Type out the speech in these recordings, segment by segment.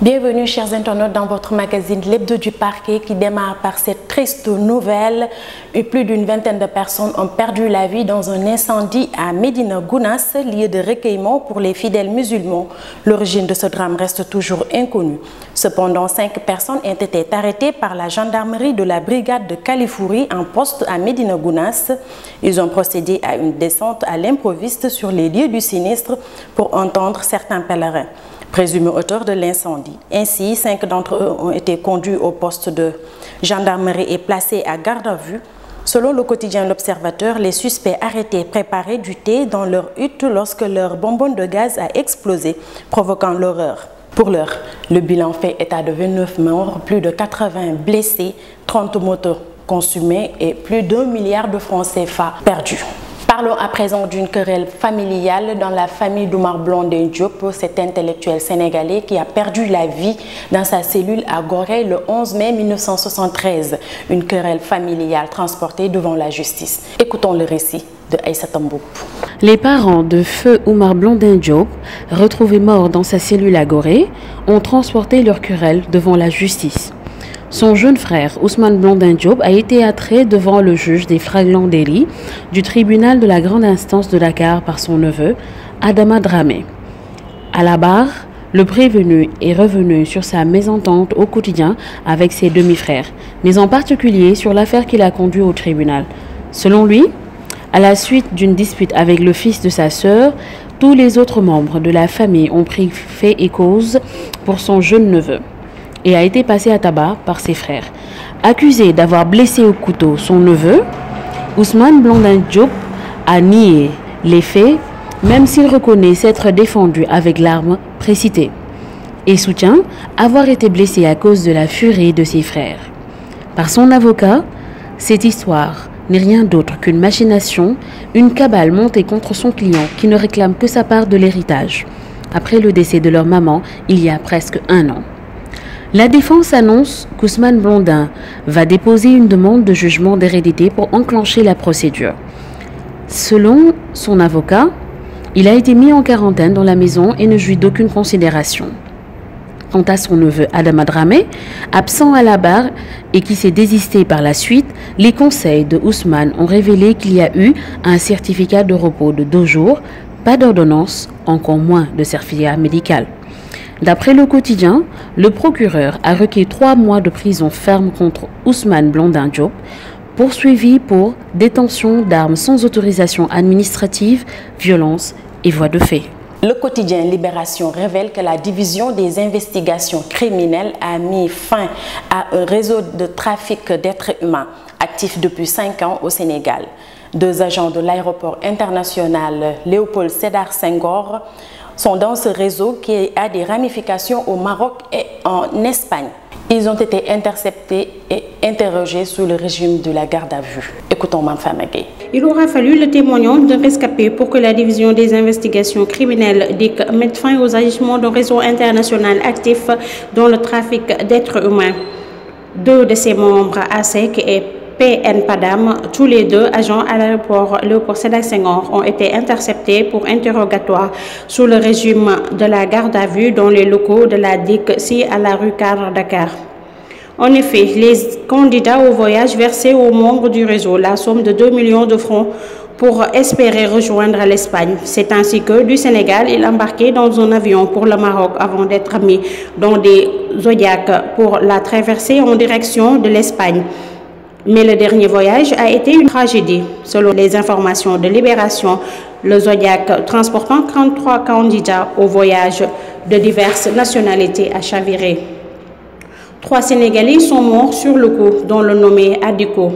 Bienvenue chers internautes dans votre magazine L'Hebdo du Parquet qui démarre par cette triste nouvelle. Plus d'une vingtaine de personnes ont perdu la vie dans un incendie à Médina Gounass, lieu de recueillement pour les fidèles musulmans. L'origine de ce drame reste toujours inconnue. Cependant, 5 personnes ont été arrêtées par la gendarmerie de la brigade de Kalifouri en poste à Médina Gounass. Ils ont procédé à une descente à l'improviste sur les lieux du sinistre pour entendre certains pèlerins présumés auteurs de l'incendie. Ainsi, 5 d'entre eux ont été conduits au poste de gendarmerie et placés à garde à vue. Selon le quotidien L'Observateur, les suspects arrêtés préparaient du thé dans leur hutte lorsque leur bonbonne de gaz a explosé, provoquant l'horreur. Pour l'heure, le bilan fait état de 29 morts, plus de 80 blessés, 30 motos consumées et plus d'1 milliard de francs CFA perdus. Parlons à présent d'une querelle familiale dans la famille d'Oumar Blondin Diop, cet intellectuel sénégalais qui a perdu la vie dans sa cellule à Gorée le 11 mai 1973. Une querelle familiale transportée devant la justice. Écoutons le récit de Aïssata Mboup. Les parents de feu Oumar Blondin Diop, retrouvés morts dans sa cellule à Gorée, ont transporté leur querelle devant la justice. Son jeune frère, Ousmane Blondin Diop, a été attrait devant le juge des flagrants délits du tribunal de la grande instance de Dakar par son neveu, Adama Dramé. À la barre, le prévenu est revenu sur sa mésentente au quotidien avec ses demi-frères, mais en particulier sur l'affaire qui l'a conduit au tribunal. Selon lui, à la suite d'une dispute avec le fils de sa sœur, tous les autres membres de la famille ont pris fait et cause pour son jeune neveu et a été passé à tabac par ses frères. Accusé d'avoir blessé au couteau son neveu, Ousmane Blondin Diop a nié les faits, même s'il reconnaît s'être défendu avec l'arme précitée et soutient avoir été blessé à cause de la furie de ses frères. Par son avocat, cette histoire n'est rien d'autre qu'une machination, une cabale montée contre son client qui ne réclame que sa part de l'héritage, après le décès de leur maman il y a presque 1 an. La défense annonce qu'Ousmane Blondin va déposer une demande de jugement d'hérédité pour enclencher la procédure. Selon son avocat, il a été mis en quarantaine dans la maison et ne jouit d'aucune considération. Quant à son neveu Adama Dramé, absent à la barre et qui s'est désisté par la suite, les conseils de Ousmane ont révélé qu'il y a eu un certificat de repos de 2 jours, pas d'ordonnance, encore moins de certificat médical. D'après le quotidien, le procureur a requis 3 mois de prison ferme contre Ousmane Blondin Diop, poursuivi pour détention d'armes sans autorisation administrative, violence et voie de fait. Le quotidien Libération révèle que la division des investigations criminelles a mis fin à un réseau de trafic d'êtres humains actif depuis 5 ans au Sénégal. 2 agents de l'aéroport international Léopold Sédar Senghor sont dans ce réseau qui a des ramifications au Maroc et en Espagne. Ils ont été interceptés et interrogés sous le régime de la garde à vue. Écoutons Mamfama Gueye. Il aura fallu le témoignage d'un rescapé pour que la division des investigations criminelles mette fin aux agissements d'un réseau international actif dans le trafic d'êtres humains. 2 de ses membres, ASEC et PN Padam, tous les 2 agents à l'aéroport Léopold Sédar Senghor, ont été interceptés pour interrogatoire sous le régime de la garde à vue dans les locaux de la DIC à la rue Carre Dakar. En effet, les candidats au voyage versaient aux membres du réseau la somme de 2 millions de francs pour espérer rejoindre l'Espagne. C'est ainsi que du Sénégal, il embarquait dans un avion pour le Maroc avant d'être mis dans des Zodiacs pour la traversée en direction de l'Espagne. Mais le dernier voyage a été une tragédie. Selon les informations de Libération, le Zodiac transportant 33 candidats au voyage de diverses nationalités a chaviré. 3 Sénégalais sont morts sur le coup, dont le nommé Adiko.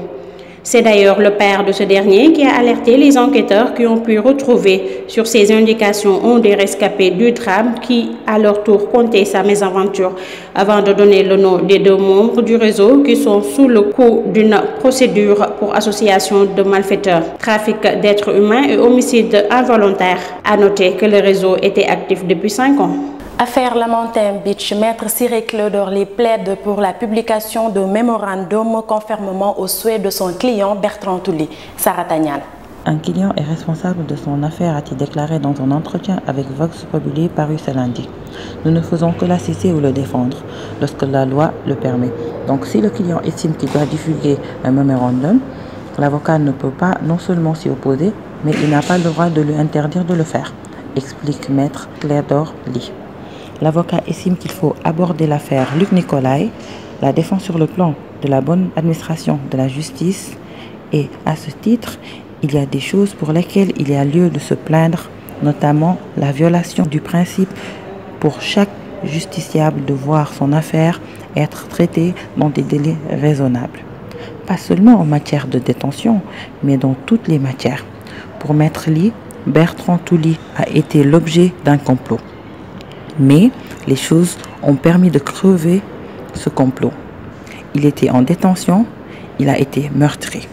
C'est d'ailleurs le père de ce dernier qui a alerté les enquêteurs qui ont pu retrouver sur ces indications un des rescapés du drame qui, à leur tour, comptait sa mésaventure avant de donner le nom des 2 membres du réseau qui sont sous le coup d'une procédure pour association de malfaiteurs, trafic d'êtres humains et homicide involontaire. À noter que le réseau était actif depuis 5 ans. Affaire Lamantin Beach, Maître Ciré Clédor Ly plaide pour la publication de mémorandum conformément aux souhaits de son client Bertrand Tully. Sarah Tanyal. Un client est responsable de son affaire, a-t-il déclaré dans un entretien avec Vox Populi paru ce lundi. Nous ne faisons que l'assister ou le défendre lorsque la loi le permet. Donc si le client estime qu'il doit divulguer un mémorandum, l'avocat ne peut pas non seulement s'y opposer, mais il n'a pas le droit de lui interdire de le faire, explique maître Clédor Ly. L'avocat estime qu'il faut aborder l'affaire Luc Nicolaï, la défense sur le plan de la bonne administration de la justice, et à ce titre, il y a des choses pour lesquelles il y a lieu de se plaindre, notamment la violation du principe pour chaque justiciable de voir son affaire être traitée dans des délais raisonnables. Pas seulement en matière de détention, mais dans toutes les matières. Pour Maître Ly, Bertrand Touly a été l'objet d'un complot. Mais les choses ont permis de crever ce complot. Il était en détention, il a été meurtri.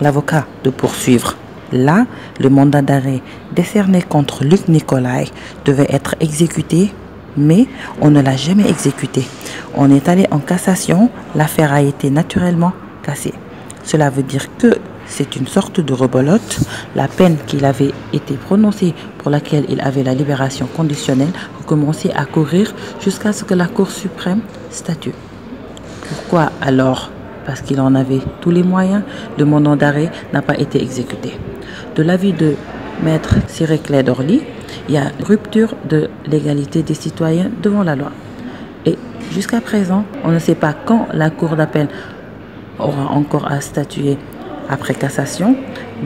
L'avocat de poursuivre. Là, le mandat d'arrêt décerné contre Luc Nicolaï devait être exécuté, mais on ne l'a jamais exécuté. On est allé en cassation, l'affaire a été naturellement cassée. Cela veut dire que c'est une sorte de rebelote. La peine qu'il avait été prononcée, pour laquelle il avait la libération conditionnelle, recommençait à courir jusqu'à ce que la Cour suprême statue. Pourquoi alors ? Parce qu'il en avait tous les moyens, le mandat d'arrêt n'a pas été exécuté. De l'avis de maître Ciré Clédor Ly, il y a rupture de l'égalité des citoyens devant la loi. Et jusqu'à présent, on ne sait pas quand la Cour d'appel aura encore à statuer après cassation.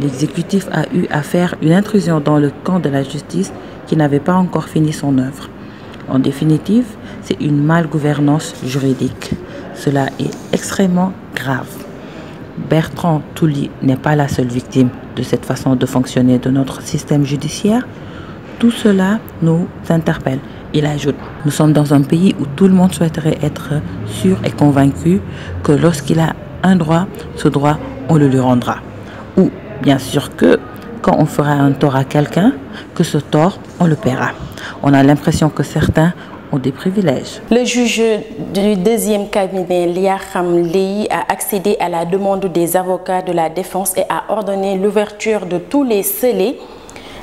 L'exécutif a eu à faire une intrusion dans le camp de la justice qui n'avait pas encore fini son œuvre. En définitive, c'est une malgouvernance juridique. Cela est extrêmement grave. Bertrand Touly n'est pas la seule victime de cette façon de fonctionner de notre système judiciaire. Tout cela nous interpelle. Il ajoute, nous sommes dans un pays où tout le monde souhaiterait être sûr et convaincu que lorsqu'il a un droit, ce droit, on le lui rendra. Ou bien sûr que quand on fera un tort à quelqu'un, que ce tort, on le paiera. On a l'impression que certains ont des privilèges. Le juge du deuxième cabinet, Liakham Leye, a accédé à la demande des avocats de la défense et a ordonné l'ouverture de tous les scellés.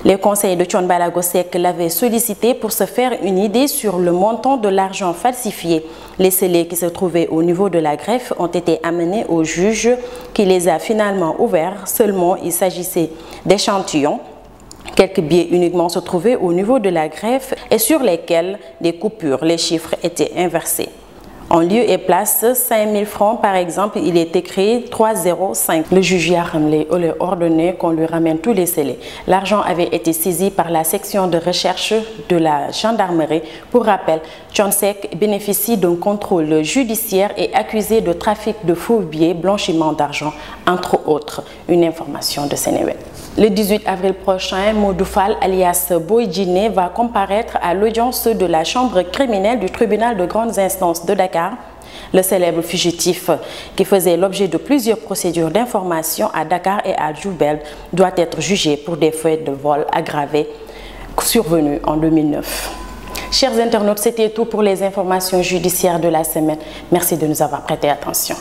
Les conseils de Thione Ballago Seck l'avaient sollicité pour se faire une idée sur le montant de l'argent falsifié. Les scellés qui se trouvaient au niveau de la greffe ont été amenés au juge qui les a finalement ouverts. Seulement, il s'agissait d'échantillons. Quelques billets uniquement se trouvaient au niveau de la greffe et sur lesquels des coupures, les chiffres étaient inversés. En lieu et place, 5 000 francs par exemple, il est écrit 305. Le juge Liakham Leye a ordonné qu'on lui ramène tous les scellés. L'argent avait été saisi par la section de recherche de la gendarmerie. Pour rappel, Thione Seck bénéficie d'un contrôle judiciaire et accusé de trafic de faux billets, blanchiment d'argent, entre autres. Une information de Sénéweb. Le 18 avril prochain, Modou Fall, alias Boy Djiné, va comparaître à l'audience de la chambre criminelle du tribunal de grandes instances de Dakar. Le célèbre fugitif qui faisait l'objet de plusieurs procédures d'information à Dakar et à Diourbel doit être jugé pour des faits de vol aggravés survenus en 2009. Chers internautes, c'était tout pour les informations judiciaires de la semaine. Merci de nous avoir prêté attention.